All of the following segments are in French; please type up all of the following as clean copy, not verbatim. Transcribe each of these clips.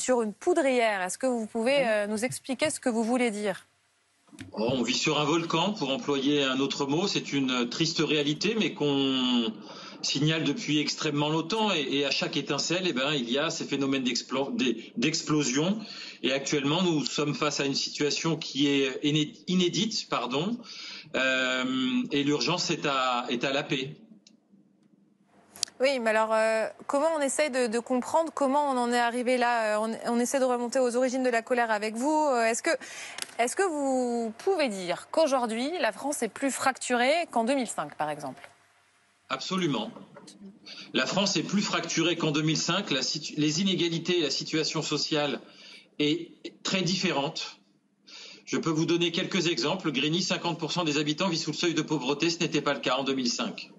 sur une poudrière. Est-ce que vous pouvez nous expliquer ce que vous voulez dire ? On vit sur un volcan, pour employer un autre mot. C'est une triste réalité, mais qu'on signale depuis extrêmement longtemps. Et à chaque étincelle, il y a ces phénomènes d'explosion. Et actuellement, nous sommes face à une situation qui est inédite, et l'urgence est à la paix. Oui, mais alors, comment on essaye de comprendre comment on en est arrivé là ? On essaie de remonter aux origines de la colère avec vous. Est-ce que vous pouvez dire qu'aujourd'hui, la France est plus fracturée qu'en 2005, par exemple ? Absolument. La France est plus fracturée qu'en 2005. Les inégalités et la situation sociale est très différente. Je peux vous donner quelques exemples. Grigny, 50% des habitants vivent sous le seuil de pauvreté. Ce n'était pas le cas en 2005.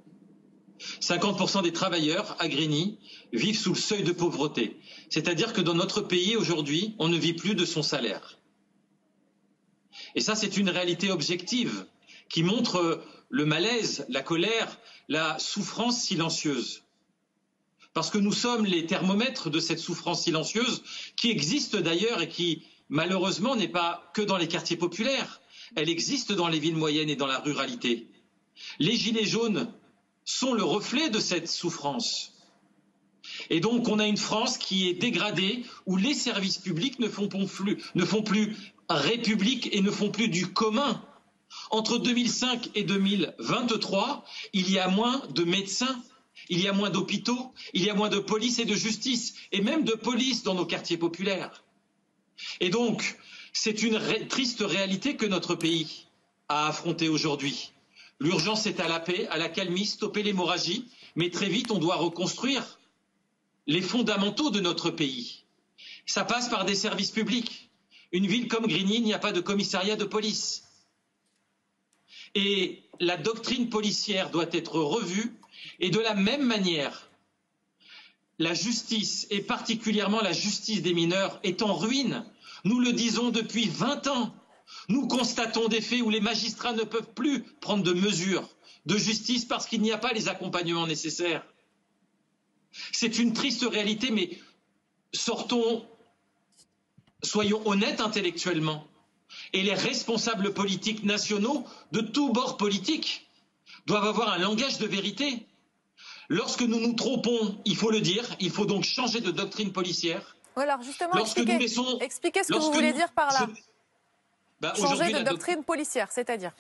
50% des travailleurs à Grigny vivent sous le seuil de pauvreté. C'est-à-dire que dans notre pays, aujourd'hui, on ne vit plus de son salaire. Et ça, c'est une réalité objective qui montre le malaise, la colère, la souffrance silencieuse. Parce que nous sommes les thermomètres de cette souffrance silencieuse qui existe d'ailleurs et qui, malheureusement, n'est pas que dans les quartiers populaires. Elle existe dans les villes moyennes et dans la ruralité. Les gilets jaunes sont le reflet de cette souffrance. Et donc on a une France qui est dégradée, où les services publics ne font plus république et ne font plus du commun. Entre 2005 et 2023, il y a moins de médecins, il y a moins d'hôpitaux, il y a moins de police et de justice, et même de police dans nos quartiers populaires. Et donc, c'est une triste réalité que notre pays a affrontée aujourd'hui. L'urgence est à la paix, à la calmie, stopper l'hémorragie, mais très vite on doit reconstruire les fondamentaux de notre pays. Ça passe par des services publics. Une ville comme Grigny, il n'y a pas de commissariat de police. Et la doctrine policière doit être revue, et de la même manière, la justice, et particulièrement la justice des mineurs, est en ruine. Nous le disons depuis 20 ans. Nous constatons des faits où les magistrats ne peuvent plus prendre de mesures de justice parce qu'il n'y a pas les accompagnements nécessaires. C'est une triste réalité, mais soyons honnêtes intellectuellement. Et les responsables politiques nationaux, de tous bords politiques, doivent avoir un langage de vérité. Lorsque nous nous trompons, il faut le dire, il faut donc changer de doctrine policière. Alors justement, expliquez ce que vous voulez dire par là. Changer de doctrine policière, c'est-à-dire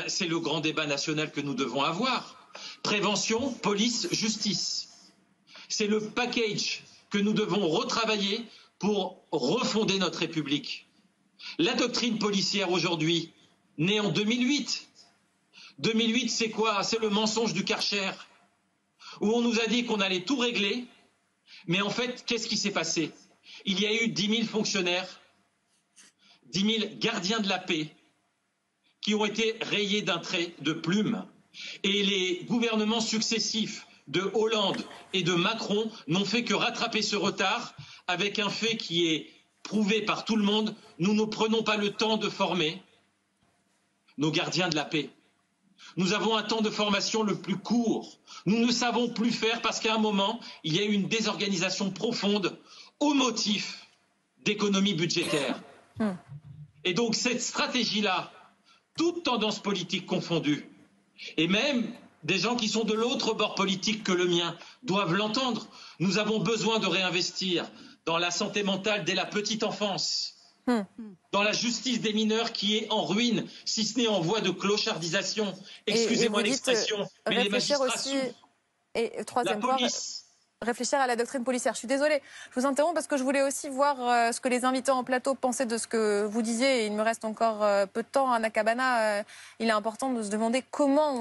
c'est le grand débat national que nous devons avoir. Prévention, police, justice. C'est le package que nous devons retravailler pour refonder notre République. La doctrine policière aujourd'hui, née en 2008. 2008, c'est quoi? C'est le mensonge du Karcher, où on nous a dit qu'on allait tout régler. Mais en fait, qu'est-ce qui s'est passé? Il y a eu 10 000 fonctionnaires, 10 000 gardiens de la paix qui ont été rayés d'un trait de plume. Et les gouvernements successifs de Hollande et de Macron n'ont fait que rattraper ce retard avec un fait qui est prouvé par tout le monde. Nous ne prenons pas le temps de former nos gardiens de la paix. Nous avons un temps de formation le plus court. Nous ne savons plus faire parce qu'à un moment, il y a eu une désorganisation profonde au motif d'économie budgétaire. Et donc cette stratégie-là, toutes tendances politiques confondues, et même des gens qui sont de l'autre bord politique que le mien, doivent l'entendre. Nous avons besoin de réinvestir dans la santé mentale dès la petite enfance, dans la justice des mineurs qui est en ruine, si ce n'est en voie de clochardisation. Excusez-moi l'expression, mais les magistrats souffrent. Et troisième point, réfléchir à la doctrine policière. Je suis désolée, je vous interromps parce que je voulais aussi voir ce que les invités en plateau pensaient de ce que vous disiez. Il me reste encore peu de temps à Nakabana. Il est important de se demander comment